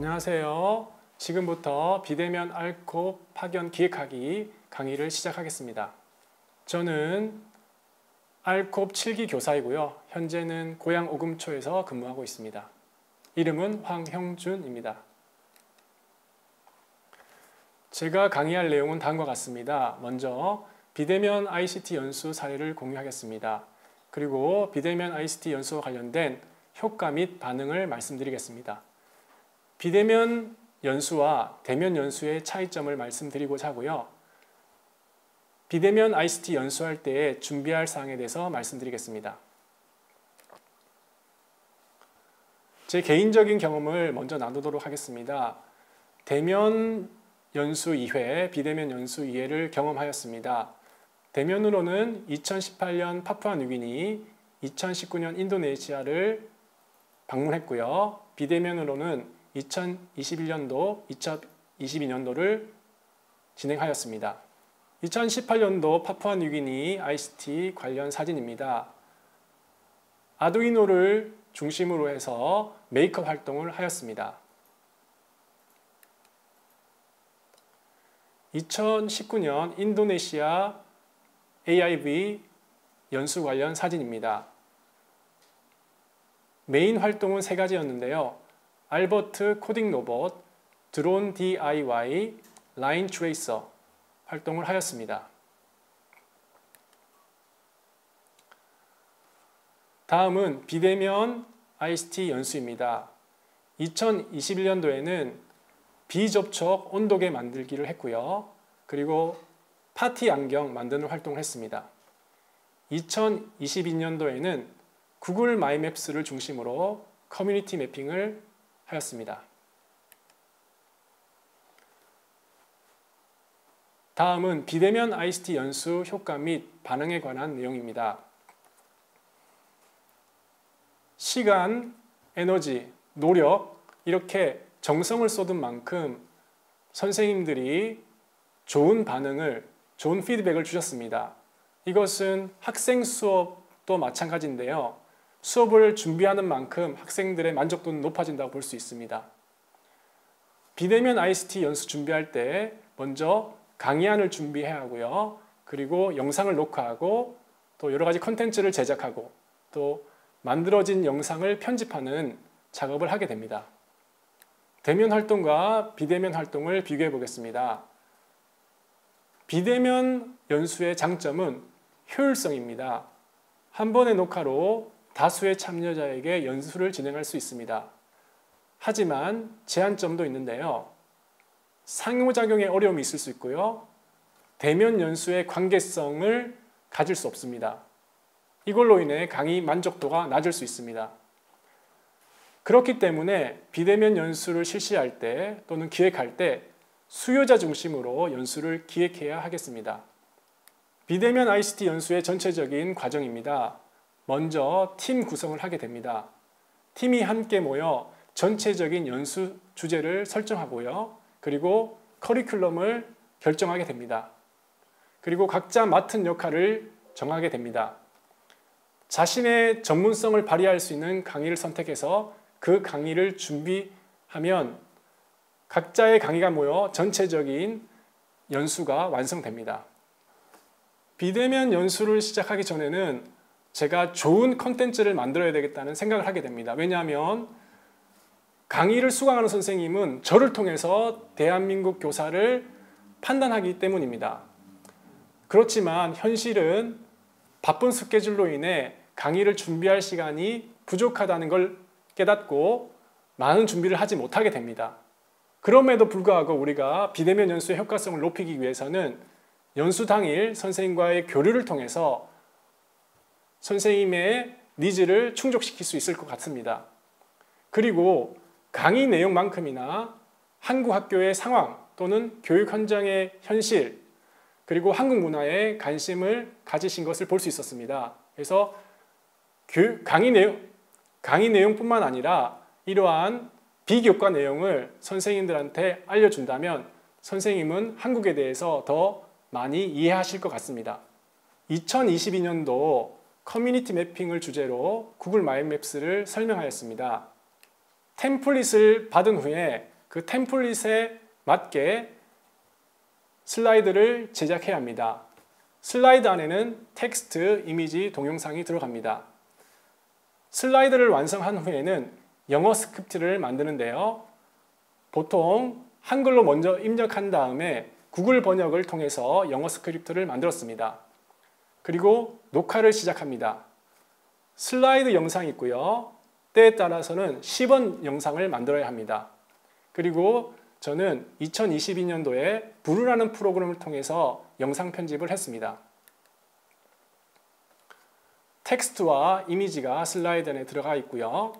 안녕하세요. 지금부터 비대면 알콥 파견 기획하기 강의를 시작하겠습니다. 저는 알콥 7기 교사이고요. 현재는 고향 오금초에서 근무하고 있습니다. 이름은 황형준입니다. 제가 강의할 내용은 다음과 같습니다. 먼저 비대면 ICT 연수 사례를 공유하겠습니다. 그리고 비대면 ICT 연수와 관련된 효과 및 반응을 말씀드리겠습니다. 비대면 연수와 대면 연수의 차이점을 말씀드리고자 하고요. 비대면 ICT 연수할 때 준비할 사항에 대해서 말씀드리겠습니다. 제 개인적인 경험을 먼저 나누도록 하겠습니다. 대면 연수 2회, 비대면 연수 2회를 경험하였습니다. 대면으로는 2018년 파푸아뉴기니, 2019년 인도네시아를 방문했고요. 비대면으로는 2021년도, 2022년도를 진행하였습니다. 2018년도 파푸아뉴기니 ICT 관련 사진입니다. 아두이노를 중심으로 해서 메이크업 활동을 하였습니다. 2019년 인도네시아 AIV 연수 관련 사진입니다. 메인 활동은 3가지였는데요. 알버트 코딩 로봇, 드론 DIY, 라인 트레이서 활동을 하였습니다. 다음은 비대면 ICT 연수입니다. 2021년도에는 비접촉 온도계 만들기를 했고요. 그리고 파티 안경 만드는 활동을 했습니다. 2022년도에는 구글 마이맵스를 중심으로 커뮤니티 매핑을 하였습니다. 다음은 비대면 ICT 연수 효과 및 반응에 관한 내용입니다. 시간, 에너지, 노력 이렇게 정성을 쏟은 만큼 선생님들이 좋은 반응을, 좋은 피드백을 주셨습니다. 이것은 학생 수업도 마찬가지인데요. 수업을 준비하는 만큼 학생들의 만족도는 높아진다고 볼 수 있습니다. 비대면 ICT 연수 준비할 때 먼저 강의안을 준비해야 하고요. 그리고 영상을 녹화하고 또 여러 가지 콘텐츠를 제작하고 또 만들어진 영상을 편집하는 작업을 하게 됩니다. 대면 활동과 비대면 활동을 비교해 보겠습니다. 비대면 연수의 장점은 효율성입니다. 한 번의 녹화로 다수의 참여자에게 연수를 진행할 수 있습니다. 하지만 제한점도 있는데요. 상호작용에 어려움이 있을 수 있고요. 대면 연수의 관계성을 가질 수 없습니다. 이걸로 인해 강의 만족도가 낮을 수 있습니다. 그렇기 때문에 비대면 연수를 실시할 때 또는 기획할 때 수요자 중심으로 연수를 기획해야 하겠습니다. 비대면 ICT 연수의 전체적인 과정입니다. 먼저 팀 구성을 하게 됩니다. 팀이 함께 모여 전체적인 연수 주제를 설정하고요. 그리고 커리큘럼을 결정하게 됩니다. 그리고 각자 맡은 역할을 정하게 됩니다. 자신의 전문성을 발휘할 수 있는 강의를 선택해서 그 강의를 준비하면 각자의 강의가 모여 전체적인 연수가 완성됩니다. 비대면 연수를 시작하기 전에는 제가 좋은 콘텐츠를 만들어야 되겠다는 생각을 하게 됩니다. 왜냐하면 강의를 수강하는 선생님은 저를 통해서 대한민국 교사를 판단하기 때문입니다. 그렇지만 현실은 바쁜 스케줄로 인해 강의를 준비할 시간이 부족하다는 걸 깨닫고 많은 준비를 하지 못하게 됩니다. 그럼에도 불구하고 우리가 비대면 연수의 효과성을 높이기 위해서는 연수 당일 선생님과의 교류를 통해서 선생님의 니즈를 충족시킬 수 있을 것 같습니다. 그리고 강의 내용만큼이나 한국 학교의 상황 또는 교육 현장의 현실 그리고 한국 문화에 관심을 가지신 것을 볼 수 있었습니다. 그래서 강의 내용뿐만 아니라 이러한 비교과 내용을 선생님들한테 알려준다면 선생님은 한국에 대해서 더 많이 이해하실 것 같습니다. 2022년도 커뮤니티 매핑을 주제로 구글 마이맵스를 설명하였습니다. 템플릿을 받은 후에 그 템플릿에 맞게 슬라이드를 제작해야 합니다. 슬라이드 안에는 텍스트, 이미지, 동영상이 들어갑니다. 슬라이드를 완성한 후에는 영어 스크립트를 만드는데요. 보통 한글로 먼저 입력한 다음에 구글 번역을 통해서 영어 스크립트를 만들었습니다. 그리고 녹화를 시작합니다. 슬라이드 영상이 있고요. 때에 따라서는 10원 영상을 만들어야 합니다. 그리고 저는 2022년도에 브루라는 프로그램을 통해서 영상 편집을 했습니다. 텍스트와 이미지가 슬라이드 안에 들어가 있고요.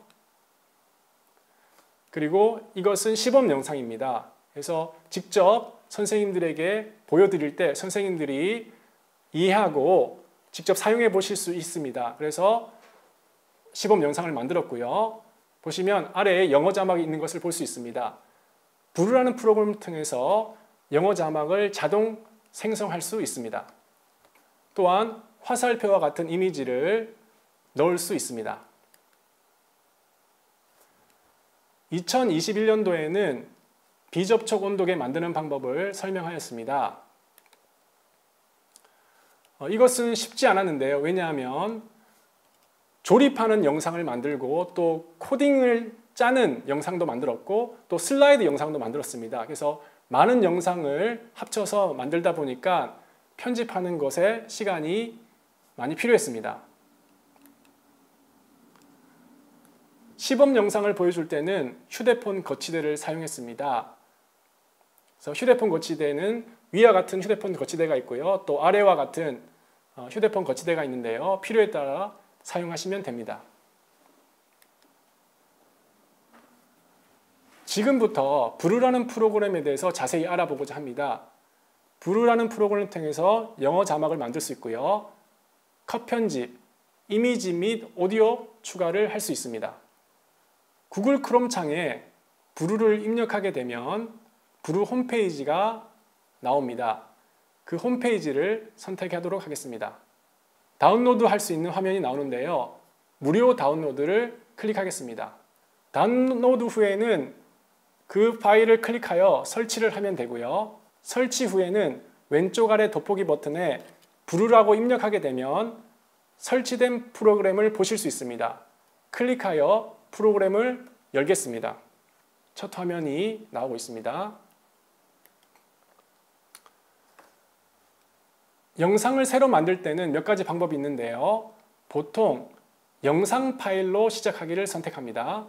그리고 이것은 시범 영상입니다. 그래서 직접 선생님들에게 보여드릴 때 선생님들이 이해하고 직접 사용해 보실 수 있습니다. 그래서 시범 영상을 만들었고요. 보시면 아래에 영어 자막이 있는 것을 볼 수 있습니다. 브루라는 프로그램을 통해서 영어 자막을 자동 생성할 수 있습니다. 또한 화살표와 같은 이미지를 넣을 수 있습니다. 2021년도에는 비접촉 온도계 만드는 방법을 설명하였습니다. 이것은 쉽지 않았는데요. 왜냐하면 조립하는 영상을 만들고 또 코딩을 짜는 영상도 만들었고 또 슬라이드 영상도 만들었습니다. 그래서 많은 영상을 합쳐서 만들다 보니까 편집하는 것에 시간이 많이 필요했습니다. 시범 영상을 보여줄 때는 휴대폰 거치대를 사용했습니다. 그래서 휴대폰 거치대는 위와 같은 휴대폰 거치대가 있고요. 또 아래와 같은 휴대폰 거치대가 있는데요. 필요에 따라 사용하시면 됩니다. 지금부터 브루라는 프로그램에 대해서 자세히 알아보고자 합니다. 브루라는 프로그램을 통해서 영어 자막을 만들 수 있고요. 컷 편집, 이미지 및 오디오 추가를 할 수 있습니다. 구글 크롬 창에 브루를 입력하게 되면 브루 홈페이지가 나옵니다. 그 홈페이지를 선택하도록 하겠습니다. 다운로드 할 수 있는 화면이 나오는데요. 무료 다운로드를 클릭하겠습니다. 다운로드 후에는 그 파일을 클릭하여 설치를 하면 되고요. 설치 후에는 왼쪽 아래 돋보기 버튼에 브루라고 입력하게 되면 설치된 프로그램을 보실 수 있습니다. 클릭하여 프로그램을 열겠습니다. 첫 화면이 나오고 있습니다. 영상을 새로 만들 때는 몇 가지 방법이 있는데요. 보통 영상 파일로 시작하기를 선택합니다.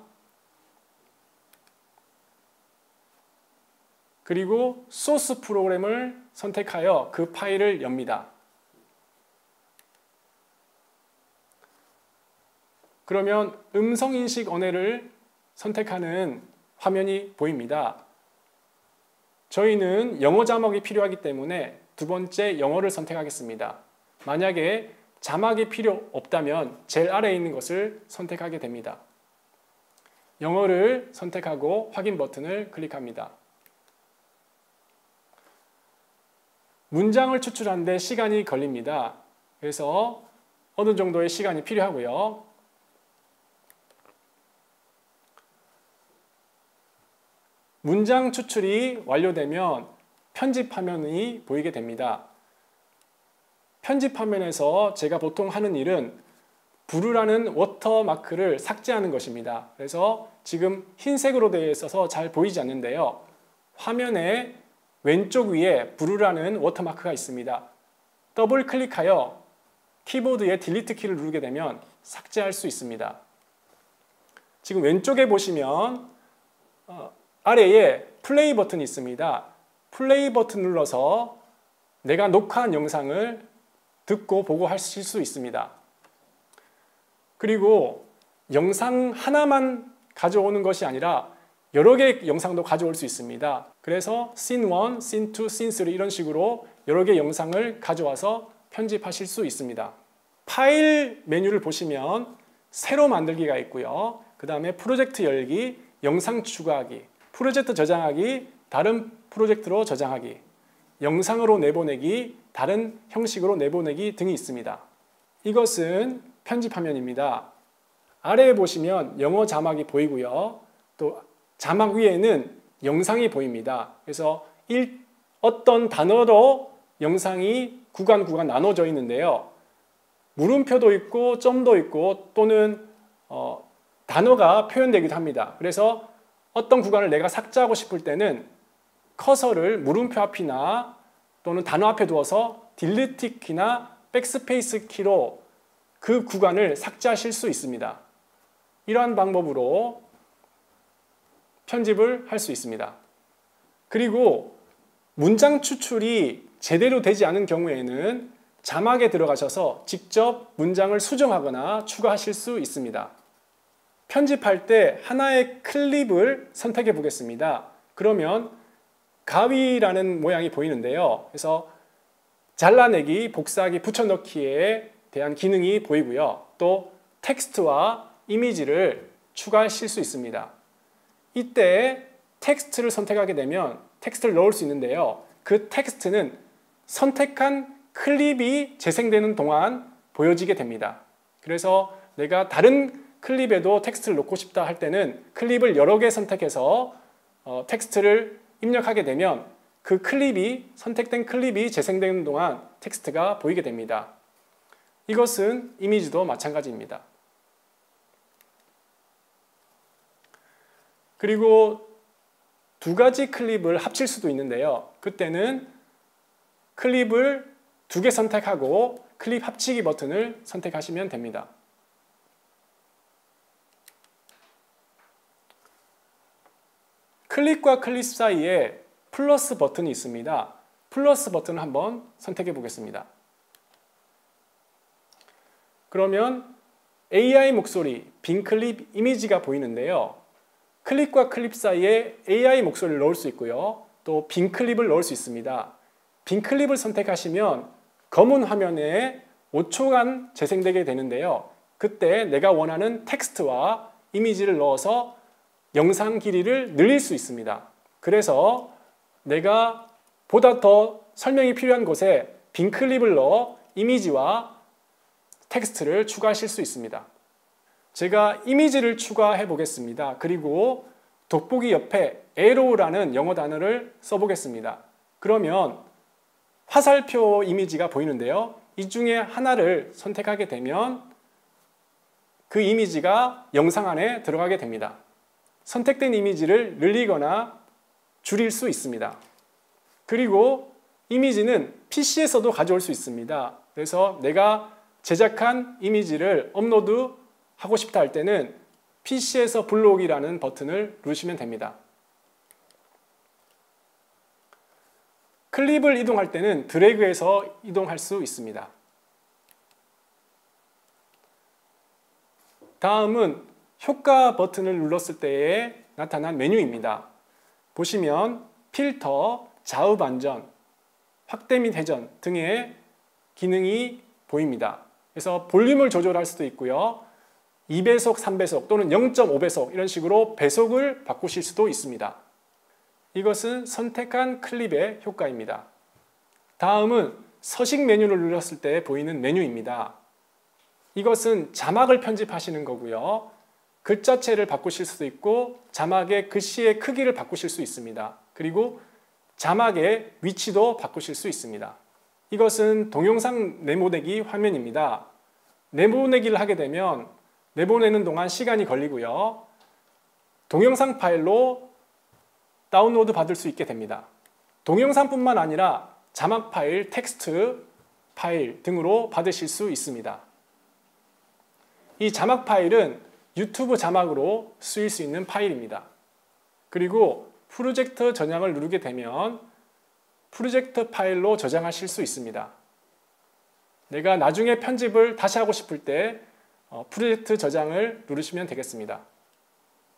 그리고 소스 프로그램을 선택하여 그 파일을 엽니다. 그러면 음성인식 언어를 선택하는 화면이 보입니다. 저희는 영어 자막이 필요하기 때문에 두 번째 영어를 선택하겠습니다. 만약에 자막이 필요 없다면 제일 아래에 있는 것을 선택하게 됩니다. 영어를 선택하고 확인 버튼을 클릭합니다. 문장을 추출하는데 시간이 걸립니다. 그래서 어느 정도의 시간이 필요하고요. 문장 추출이 완료되면 편집 화면이 보이게 됩니다. 편집 화면에서 제가 보통 하는 일은 브루라는 워터마크를 삭제하는 것입니다. 그래서 지금 흰색으로 되어 있어서 잘 보이지 않는데요. 화면의 왼쪽 위에 브루라는 워터마크가 있습니다. 더블 클릭하여 키보드의 딜리트 키를 누르게 되면 삭제할 수 있습니다. 지금 왼쪽에 보시면 아래에 플레이 버튼이 있습니다. 플레이 버튼 눌러서 내가 녹화한 영상을 듣고 보고 하실 수 있습니다. 그리고 영상 하나만 가져오는 것이 아니라 여러 개의 영상도 가져올 수 있습니다. 그래서 Scene 1, Scene 2, Scene 3 이런 식으로 여러 개의 영상을 가져와서 편집하실 수 있습니다. 파일 메뉴를 보시면 새로 만들기가 있고요. 그 다음에 프로젝트 열기, 영상 추가하기, 프로젝트 저장하기, 다른 프로젝트로 저장하기, 영상으로 내보내기, 다른 형식으로 내보내기 등이 있습니다. 이것은 편집 화면입니다. 아래에 보시면 영어 자막이 보이고요. 또 자막 위에는 영상이 보입니다. 그래서 어떤 단어로 영상이 구간 나눠져 있는데요. 물음표도 있고 점도 있고 또는 단어가 표현되기도 합니다. 그래서 어떤 구간을 내가 삭제하고 싶을 때는 커서를 물음표 앞이나 또는 단어 앞에 두어서 딜리트 키나 백스페이스 키로 그 구간을 삭제하실 수 있습니다. 이러한 방법으로 편집을 할 수 있습니다. 그리고 문장 추출이 제대로 되지 않은 경우에는 자막에 들어가셔서 직접 문장을 수정하거나 추가하실 수 있습니다. 편집할 때 하나의 클립을 선택해 보겠습니다. 그러면 가위라는 모양이 보이는데요. 그래서 잘라내기, 복사하기, 붙여넣기에 대한 기능이 보이고요. 또 텍스트와 이미지를 추가하실 수 있습니다. 이때 텍스트를 선택하게 되면 텍스트를 넣을 수 있는데요. 그 텍스트는 선택한 클립이 재생되는 동안 보여지게 됩니다. 그래서 내가 다른 클립에도 텍스트를 넣고 싶다 할 때는 클립을 여러 개 선택해서 텍스트를 입력하게 되면 그 선택된 클립이 재생되는 동안 텍스트가 보이게 됩니다. 이것은 이미지도 마찬가지입니다. 그리고 두 가지 클립을 합칠 수도 있는데요. 그때는 클립을 두 개 선택하고 클립 합치기 버튼을 선택하시면 됩니다. 클립과 클립 사이에 플러스 버튼이 있습니다. 플러스 버튼을 한번 선택해 보겠습니다. 그러면 AI 목소리, 빈 클립 이미지가 보이는데요. 클립과 클립 사이에 AI 목소리를 넣을 수 있고요. 또 빈 클립을 넣을 수 있습니다. 빈 클립을 선택하시면 검은 화면에 5초간 재생되게 되는데요. 그때 내가 원하는 텍스트와 이미지를 넣어서 영상 길이를 늘릴 수 있습니다. 그래서 내가 보다 더 설명이 필요한 곳에 빈 클립을 넣어 이미지와 텍스트를 추가하실 수 있습니다. 제가 이미지를 추가해 보겠습니다. 그리고 돋보기 옆에 arrow라는 영어 단어를 써보겠습니다. 그러면 화살표 이미지가 보이는데요. 이 중에 하나를 선택하게 되면 그 이미지가 영상 안에 들어가게 됩니다. 선택된 이미지를 늘리거나 줄일 수 있습니다. 그리고 이미지는 PC에서도 가져올 수 있습니다. 그래서 내가 제작한 이미지를 업로드 하고 싶다 할 때는 PC에서 불러오기라는 버튼을 누르시면 됩니다. 클립을 이동할 때는 드래그해서 이동할 수 있습니다. 다음은 효과 버튼을 눌렀을 때에 나타난 메뉴입니다. 보시면 필터, 좌우 반전, 확대 및 회전 등의 기능이 보입니다. 그래서 볼륨을 조절할 수도 있고요. 2배속, 3배속 또는 0.5배속 이런 식으로 배속을 바꾸실 수도 있습니다. 이것은 선택한 클립의 효과입니다. 다음은 서식 메뉴를 눌렀을 때 보이는 메뉴입니다. 이것은 자막을 편집하시는 거고요. 글자체를 바꾸실 수도 있고 자막의 글씨의 크기를 바꾸실 수 있습니다. 그리고 자막의 위치도 바꾸실 수 있습니다. 이것은 동영상 내보내기 화면입니다. 내보내기를 하게 되면 내보내는 동안 시간이 걸리고요. 동영상 파일로 다운로드 받을 수 있게 됩니다. 동영상뿐만 아니라 자막 파일, 텍스트 파일 등으로 받으실 수 있습니다. 이 자막 파일은 유튜브 자막으로 쓰일 수 있는 파일입니다. 그리고 프로젝트 저장을 누르게 되면 프로젝트 파일로 저장하실 수 있습니다. 내가 나중에 편집을 다시 하고 싶을 때 프로젝트 저장을 누르시면 되겠습니다.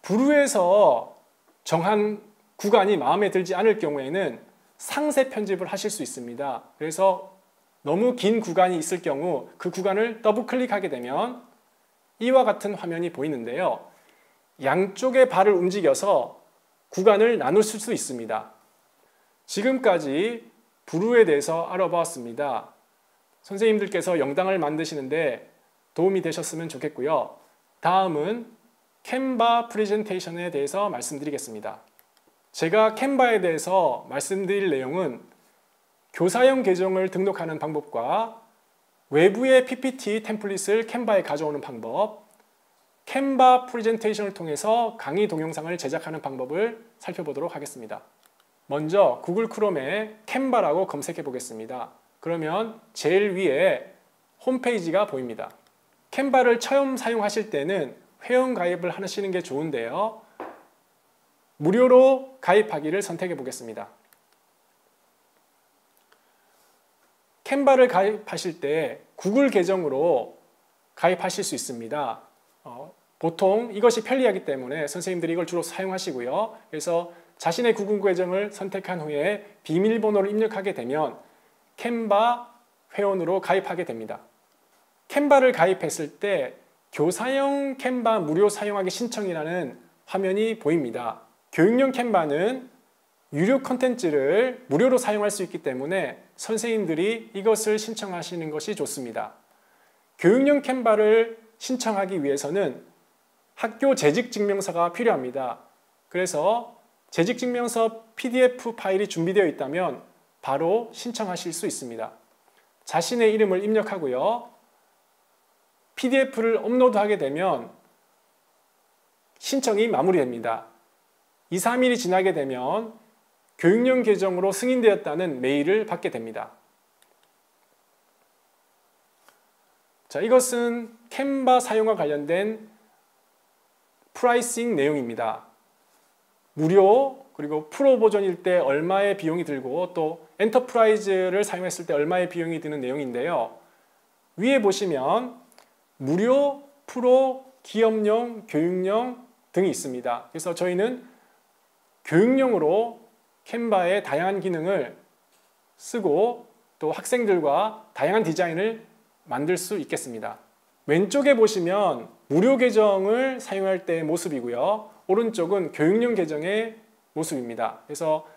브루에서 정한 구간이 마음에 들지 않을 경우에는 상세 편집을 하실 수 있습니다. 그래서 너무 긴 구간이 있을 경우 그 구간을 더블 클릭하게 되면 이와 같은 화면이 보이는데요. 양쪽의 발을 움직여서 구간을 나눌 수 있습니다. 지금까지 브루에 대해서 알아보았습니다. 선생님들께서 영상을 만드시는데 도움이 되셨으면 좋겠고요. 다음은 캔바 프레젠테이션에 대해서 말씀드리겠습니다. 제가 캔바에 대해서 말씀드릴 내용은 교사용 계정을 등록하는 방법과 외부의 PPT 템플릿을 캔바에 가져오는 방법, 캔바 프레젠테이션을 통해서 강의 동영상을 제작하는 방법을 살펴보도록 하겠습니다. 먼저 구글 크롬에 캔바라고 검색해 보겠습니다. 그러면 제일 위에 홈페이지가 보입니다. 캔바를 처음 사용하실 때는 회원 가입을 하시는 게 좋은데요. 무료로 가입하기를 선택해 보겠습니다. 캔바를 가입하실 때 구글 계정으로 가입하실 수 있습니다. 보통 이것이 편리하기 때문에 선생님들이 이걸 주로 사용하시고요. 그래서 자신의 구글 계정을 선택한 후에 비밀번호를 입력하게 되면 캔바 회원으로 가입하게 됩니다. 캔바를 가입했을 때 교사용 캔바 무료 사용하기 신청이라는 화면이 보입니다. 교육용 캔바는 유료 콘텐츠를 무료로 사용할 수 있기 때문에 선생님들이 이것을 신청하시는 것이 좋습니다. 교육용 캔바를 신청하기 위해서는 학교 재직증명서가 필요합니다. 그래서 재직증명서 PDF 파일이 준비되어 있다면 바로 신청하실 수 있습니다. 자신의 이름을 입력하고요. PDF를 업로드하게 되면 신청이 마무리됩니다. 2, 3일이 지나게 되면 교육용 계정으로 승인되었다는 메일을 받게 됩니다. 자, 이것은 캔바 사용과 관련된 프라이싱 내용입니다. 무료 그리고 프로 버전일 때 얼마의 비용이 들고 또 엔터프라이즈를 사용했을 때 얼마의 비용이 드는 내용인데요. 위에 보시면 무료, 프로, 기업용, 교육용 등이 있습니다. 그래서 저희는 교육용으로 캔바의 다양한 기능을 쓰고 또 학생들과 다양한 디자인을 만들 수 있겠습니다. 왼쪽에 보시면 무료 계정을 사용할 때의 모습이고요. 오른쪽은 교육용 계정의 모습입니다. 그래서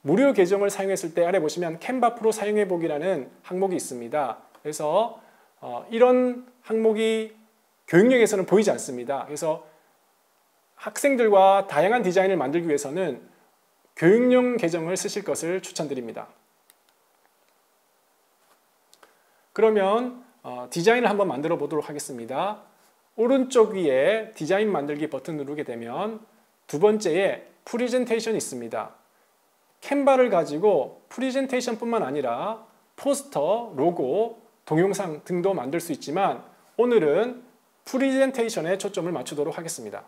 무료 계정을 사용했을 때 아래 보시면 캔바 프로 사용해보기라는 항목이 있습니다. 그래서 이런 항목이 교육용에서는 보이지 않습니다. 그래서 학생들과 다양한 디자인을 만들기 위해서는 교육용 계정을 쓰실 것을 추천드립니다. 그러면 디자인을 한번 만들어 보도록 하겠습니다. 오른쪽 위에 디자인 만들기 버튼 누르게 되면 두 번째에 프레젠테이션이 있습니다. 캔바를 가지고 프레젠테이션 뿐만 아니라 포스터, 로고, 동영상 등도 만들 수 있지만 오늘은 프레젠테이션에 초점을 맞추도록 하겠습니다.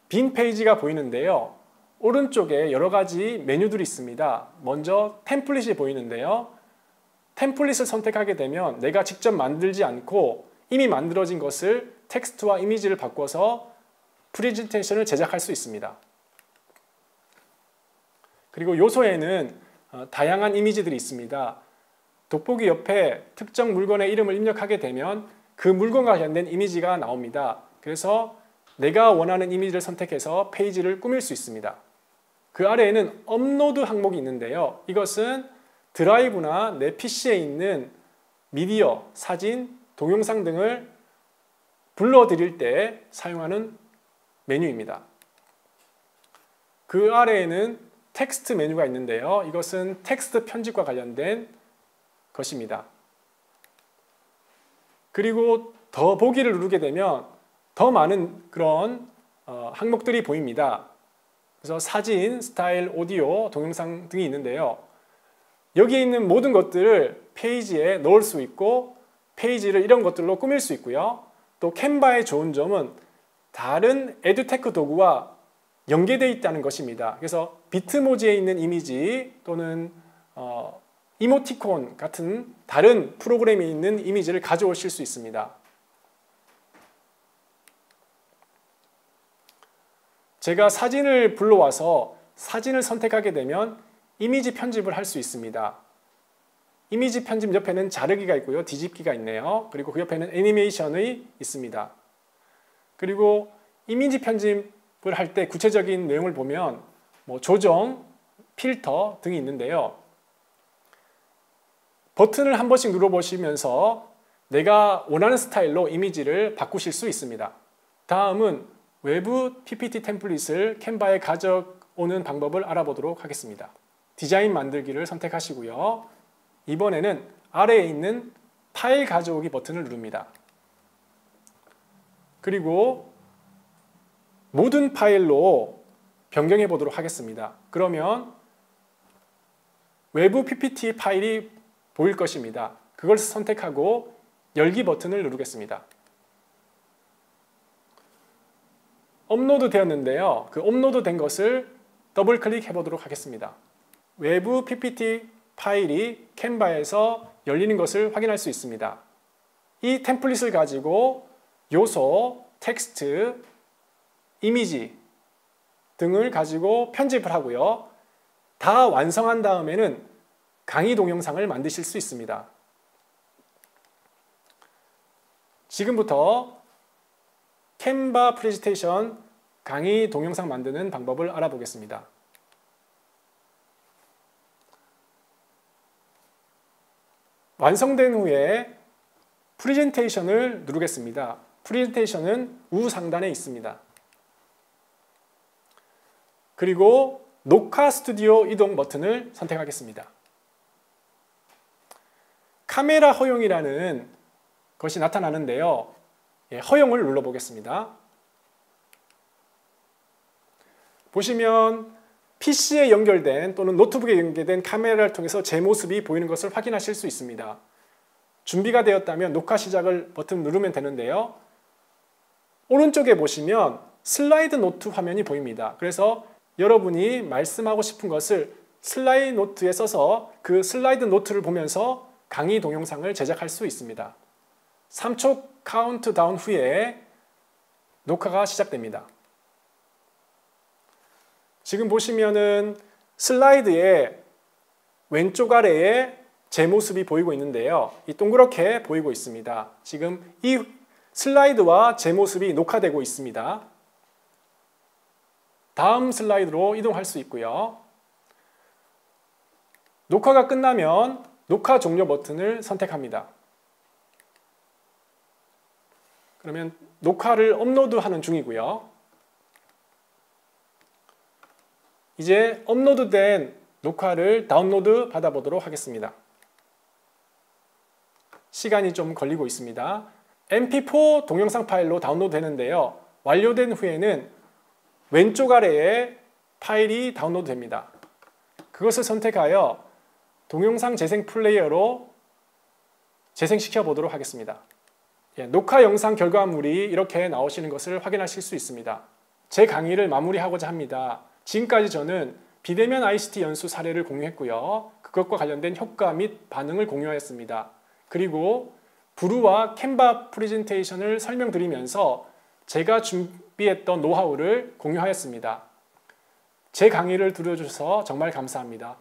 빈 페이지가 보이는데요. 오른쪽에 여러 가지 메뉴들이 있습니다. 먼저 템플릿이 보이는데요. 템플릿을 선택하게 되면 내가 직접 만들지 않고 이미 만들어진 것을 텍스트와 이미지를 바꿔서 프레젠테이션을 제작할 수 있습니다. 그리고 요소에는 다양한 이미지들이 있습니다. 돋보기 옆에 특정 물건의 이름을 입력하게 되면 그 물건과 관련된 이미지가 나옵니다. 그래서 내가 원하는 이미지를 선택해서 페이지를 꾸밀 수 있습니다. 그 아래에는 업로드 항목이 있는데요. 이것은 드라이브나 내 PC에 있는 미디어, 사진, 동영상 등을 불러드릴 때 사용하는 메뉴입니다. 그 아래에는 텍스트 메뉴가 있는데요. 이것은 텍스트 편집과 관련된 것입니다. 그리고 더 보기를 누르게 되면 더 많은 그런 항목들이 보입니다. 그래서 사진, 스타일, 오디오, 동영상 등이 있는데요. 여기에 있는 모든 것들을 페이지에 넣을 수 있고 페이지를 이런 것들로 꾸밀 수 있고요. 또 캔바의 좋은 점은 다른 에듀테크 도구와 연계되어 있다는 것입니다. 그래서 비트모지에 있는 이미지 또는 이모티콘 같은 다른 프로그램에 있는 이미지를 가져오실 수 있습니다. 제가 사진을 불러와서 사진을 선택하게 되면 이미지 편집을 할 수 있습니다. 이미지 편집 옆에는 자르기가 있고요. 뒤집기가 있네요. 그리고 그 옆에는 애니메이션이 있습니다. 그리고 이미지 편집을 할 때 구체적인 내용을 보면 조정, 필터 등이 있는데요. 버튼을 한 번씩 눌러보시면서 내가 원하는 스타일로 이미지를 바꾸실 수 있습니다. 다음은 외부 PPT 템플릿을 캔바에 가져오는 방법을 알아보도록 하겠습니다. 디자인 만들기를 선택하시고요. 이번에는 아래에 있는 파일 가져오기 버튼을 누릅니다. 그리고 모든 파일로 변경해 보도록 하겠습니다. 그러면 외부 PPT 파일이 보일 것입니다. 그걸 선택하고 열기 버튼을 누르겠습니다. 업로드 되었는데요. 그 업로드 된 것을 더블 클릭해 보도록 하겠습니다. 외부 PPT 파일이 캔바에서 열리는 것을 확인할 수 있습니다. 이 템플릿을 가지고 요소, 텍스트, 이미지 등을 가지고 편집을 하고요. 다 완성한 다음에는 강의 동영상을 만드실 수 있습니다. 지금부터 캔바 프레젠테이션 강의 동영상 만드는 방법을 알아보겠습니다. 완성된 후에 프레젠테이션을 누르겠습니다. 프레젠테이션은 우상단에 있습니다. 그리고 녹화 스튜디오 이동 버튼을 선택하겠습니다. 카메라 허용이라는 것이 나타나는데요. 허용을 눌러보겠습니다. 보시면 PC에 연결된 또는 노트북에 연결된 카메라를 통해서 제 모습이 보이는 것을 확인하실 수 있습니다. 준비가 되었다면 녹화 시작을 버튼 누르면 되는데요. 오른쪽에 보시면 슬라이드 노트 화면이 보입니다. 그래서 여러분이 말씀하고 싶은 것을 슬라이드 노트에 써서 그 슬라이드 노트를 보면서 강의 동영상을 제작할 수 있습니다. 3초 카운트다운 후에 녹화가 시작됩니다. 지금 보시면은 슬라이드의 왼쪽 아래에 제 모습이 보이고 있는데요. 이 동그랗게 보이고 있습니다. 지금 이 슬라이드와 제 모습이 녹화되고 있습니다. 다음 슬라이드로 이동할 수 있고요. 녹화가 끝나면 녹화 종료 버튼을 선택합니다. 그러면 녹화를 업로드하는 중이고요. 이제 업로드된 녹화를 다운로드 받아보도록 하겠습니다. 시간이 좀 걸리고 있습니다. mp4 동영상 파일로 다운로드 되는데요. 완료된 후에는 왼쪽 아래에 파일이 다운로드 됩니다. 그것을 선택하여 동영상 재생 플레이어로 재생시켜 보도록 하겠습니다. 녹화 영상 결과물이 이렇게 나오시는 것을 확인하실 수 있습니다. 제 강의를 마무리하고자 합니다. 지금까지 저는 비대면 ICT 연수 사례를 공유했고요. 그것과 관련된 효과 및 반응을 공유하였습니다. 그리고 브루와 캔바 프레젠테이션을 설명드리면서 제가 준비했던 노하우를 공유하였습니다. 제 강의를 들어주셔서 정말 감사합니다.